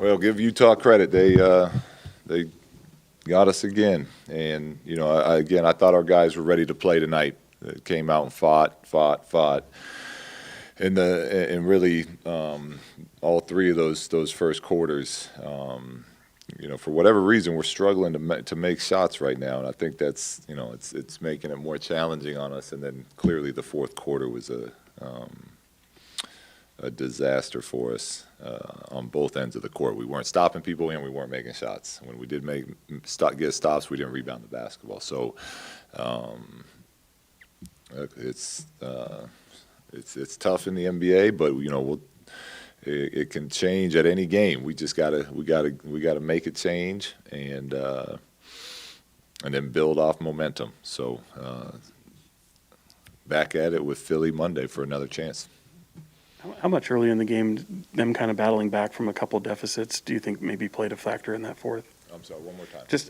Well, give Utah credit. They got us again, and I thought our guys were ready to play tonight. They came out and fought, and really all three of those first quarters. For whatever reason, we're struggling to make shots right now, and I think that's it's making it more challenging on us. And then clearly the fourth quarter was a disaster for us on both ends of the court. We weren't stopping people and we weren't making shots. When we did get stops, we didn't rebound the basketball. So it's tough in the NBA, but it can change at any game. We just gotta make it change and then build off momentum. So back at it with Philly Monday for another chance. How much early in the game, them kind of battling back from a couple deficits, do you think maybe played a factor in that fourth? I'm sorry, one more time. Just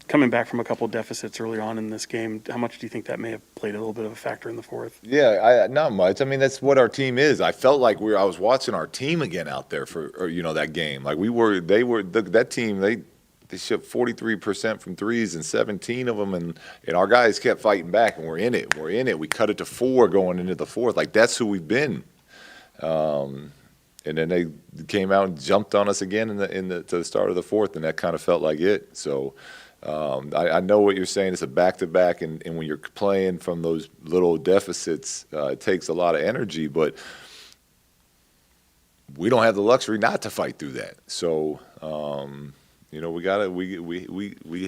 coming back from a couple deficits early on in this game, how much do you think that may have played a little bit of a factor in the fourth? Yeah, not much. I mean, that's what our team is. I felt like I was watching our team again out there for that game. Like that team. They shot 43% from threes and 17 of them, and our guys kept fighting back, and we're in it. We cut it to 4 going into the fourth. Like that's who we've been. And then they came out and jumped on us again to the start of the fourth, and that kind of felt like it. So I know what you're saying. It's a back-to-back, and when you're playing from those little deficits, it takes a lot of energy. But we don't have the luxury not to fight through that. So we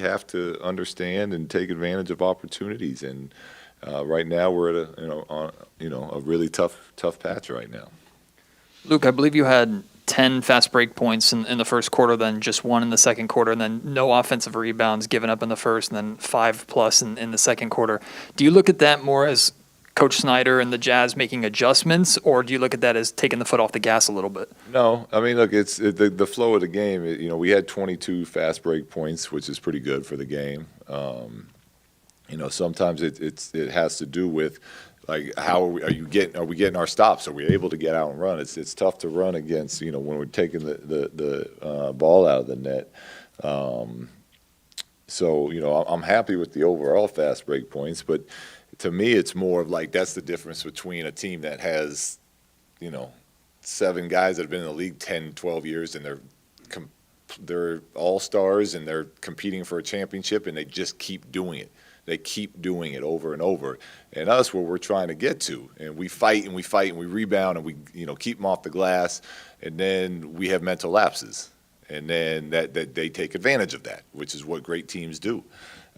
have to understand and take advantage of opportunities. And right now we're at a really tough patch right now. Luke, I believe you had 10 fast break points in the first quarter, then just 1 in the second quarter, and then no offensive rebounds given up in the first, and then 5+ in the second quarter. Do you look at that more as Coach Snyder and the Jazz making adjustments, or do you look at that as taking the foot off the gas a little bit? No, I mean, look, it's the flow of the game. We had 22 fast break points, which is pretty good for the game. Sometimes it has to do with like how are we getting our stops? Are we able to get out and run? It's tough to run against when we're taking the ball out of the net. So I'm happy with the overall fast break points, but to me it's more of like that's the difference between a team that has 7 guys that have been in the league 10, 12 years and they're all-stars and they're competing for a championship and they just keep doing it. They keep doing it over and over. And us, where we're trying to get to, and we fight and we rebound and we keep them off the glass, and then we have mental lapses, and then that they take advantage of that, which is what great teams do.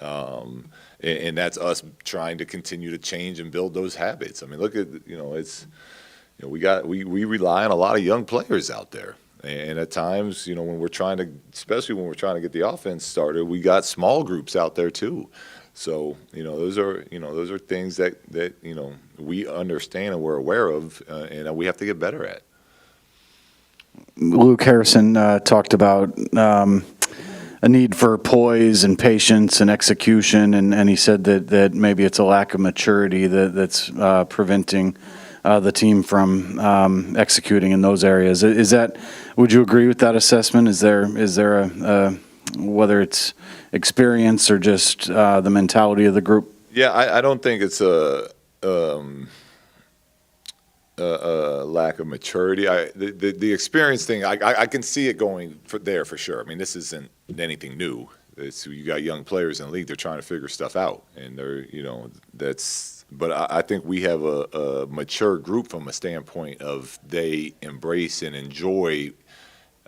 And that's us trying to continue to change and build those habits. I mean, look at we rely on a lot of young players out there. And at times, especially when we're trying to get the offense started, we got small groups out there too. So those are things that we understand and we're aware of, and we have to get better at. Luke Harrison talked about a need for poise and patience and execution, and he said that maybe it's a lack of maturity that's preventing the team from executing in those areas. Would you agree with that assessment? Is there a whether it's experience or just the mentality of the group? Yeah, I don't think it's a lack of maturity. The experience thing, I can see it going there for sure. I mean, this isn't anything new. You got young players in the league; they're trying to figure stuff out, and that's. But I think we have a mature group from a standpoint of they embrace and enjoy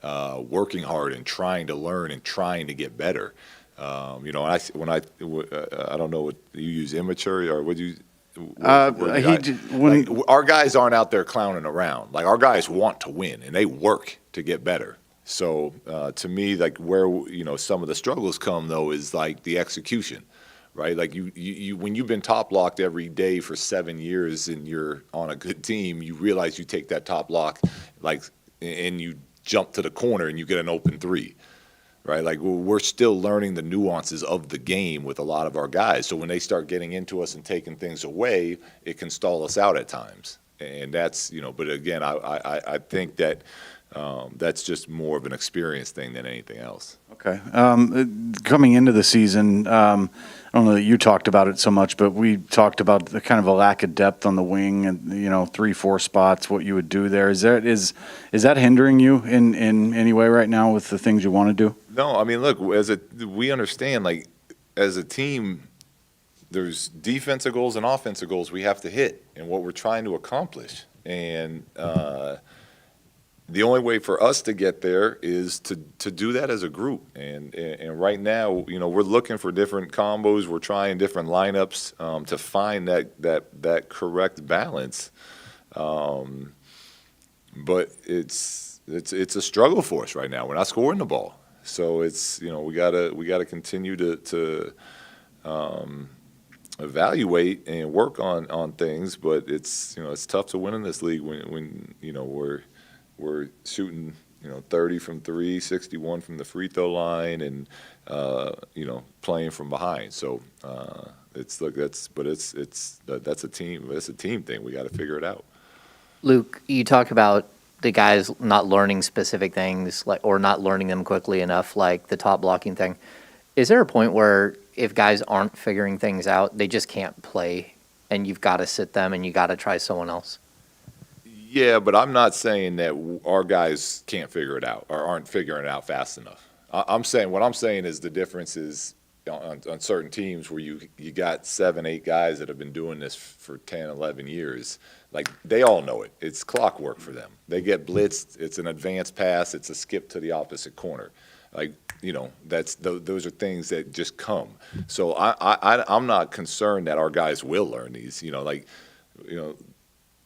working hard and trying to learn and trying to get better. I don't know what you use, immature or would you? Our guys aren't out there clowning around. Like our guys want to win and they work to get better. So to me, like where some of the struggles come though is like the execution, right? Like you when you've been top locked every day for 7 years and you're on a good team, you realize you take that top lock and you jump to the corner and you get an open 3. Right, like we're still learning the nuances of the game with a lot of our guys. So when they start getting into us and taking things away, it can stall us out at times. And that's But again, I think that That's just more of an experience thing than anything else. Okay. Coming into the season, I don't know that you talked about it so much, but we talked about the kind of a lack of depth on the wing and, 3-4 spots, what you would do there. Is that hindering you in any way right now with the things you want to do? No, I mean, look, we understand, like, as a team, there's defensive goals and offensive goals we have to hit and what we're trying to accomplish. And the only way for us to get there is to do that as a group. And right now, we're looking for different combos. We're trying different lineups to find that correct balance. But it's a struggle for us right now. We're not scoring the ball. So it's, we gotta continue to evaluate and work on things. But it's tough to win in this league when we're shooting 30 from 3, 61 from the free throw line, and playing from behind. So that's a team. It's a team thing. We got to figure it out. Luke, you talk about the guys not learning specific things, or not learning them quickly enough, like the top blocking thing. Is there a point where if guys aren't figuring things out, they just can't play, and you've got to sit them and you got to try someone else? Yeah, but I'm not saying that our guys can't figure it out or aren't figuring it out fast enough. What I'm saying is the difference is on certain teams where you got 7, 8 guys that have been doing this for 10, 11 years. Like, they all know it. It's clockwork for them. They get blitzed. It's an advanced pass. It's a skip to the opposite corner. Like, those are things that just come. So I'm not concerned that our guys will learn these.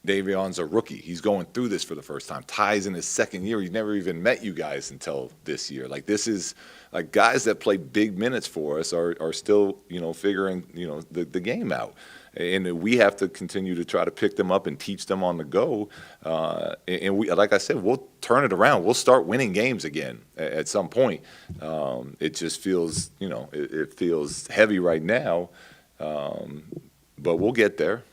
Davion's a rookie. He's going through this for the first time. Ty's in his second year. He's never even met you guys until this year. Like, this is like guys that play big minutes for us are still, figuring, the game out. And we have to continue to try to pick them up and teach them on the go. And we, like I said, we'll turn it around. We'll start winning games again at some point. It just feels, it feels heavy right now, but we'll get there.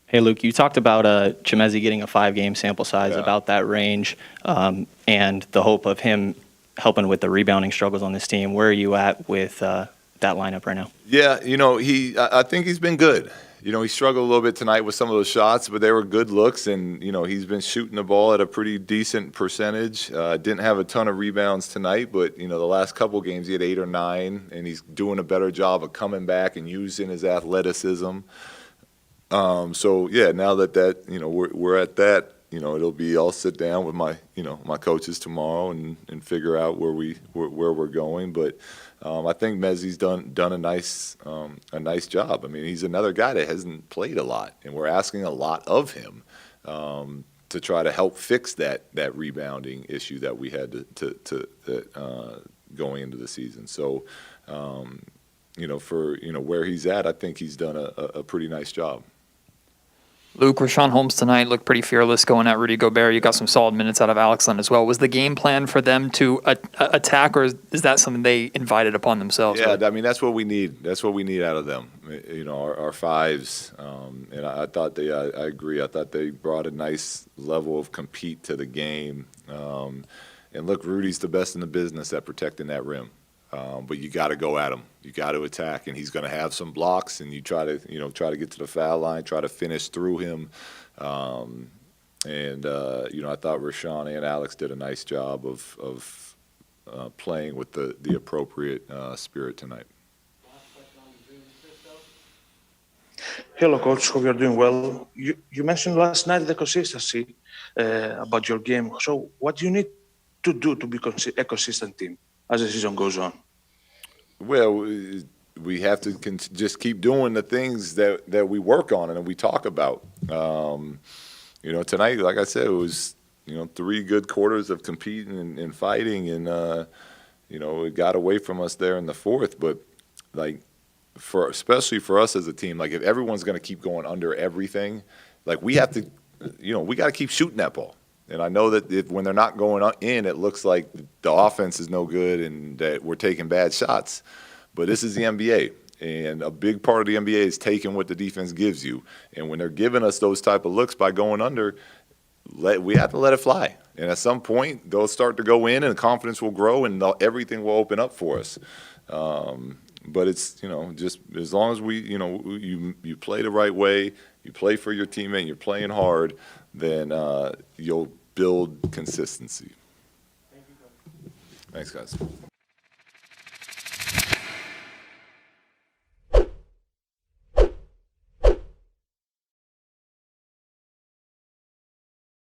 Hey, Luke, you talked about Chemezi getting a 5-game sample size, about that range, and the hope of him helping with the rebounding struggles on this team. Where are you at with that lineup right now? Yeah, I think he's been good. He struggled a little bit tonight with some of those shots, but they were good looks, and, he's been shooting the ball at a pretty decent percentage. Didn't have a ton of rebounds tonight, but, the last couple games he had 8 or 9, and he's doing a better job of coming back and using his athleticism. So yeah, now that we're at that, it'll be, I'll sit down with my coaches tomorrow and figure out where we're going. But I think Mezi's done a nice job. I mean, he's another guy that hasn't played a lot, and we're asking a lot of him to try to help fix that rebounding issue that we had to going into the season. So for where he's at, I think he's done a pretty nice job. Luke, Rashawn Holmes tonight looked pretty fearless going at Rudy Gobert. You got some solid minutes out of Alex Len as well. Was the game plan for them to attack, or is that something they invited upon themselves? Yeah, I mean, that's what we need. That's what we need out of them. Our fives. And I thought I agree. I thought they brought a nice level of compete to the game. And look, Rudy's the best in the business at protecting that rim. But you got to go at him. You got to attack, and he's going to have some blocks. And you try to get to the foul line, try to finish through him. I thought Rashawn and Alex did a nice job of playing with the appropriate spirit tonight. Hello, Coach. Hope you're doing well. You mentioned last night the consistency about your game. So, what do you need to do to be a consistent team as the season goes on? Well, we have to just keep doing the things that we work on and we talk about. Tonight, like I said, it was 3 good quarters of competing and fighting, and it got away from us there in the fourth. But especially for us as a team, like if everyone's going to keep going under everything, like we have to, we got to keep shooting that ball. And I know that when they're not going in, it looks like the offense is no good and that we're taking bad shots. But this is the NBA, And a big part of the NBA is taking what the defense gives you. And when they're giving us those type of looks by going under, we have to let it fly. And at some point, they'll start to go in and confidence will grow and everything will open up for us. But it's, just as long as you play the right way, you play for your teammate, you're playing hard, then you'll build consistency. Thanks, guys.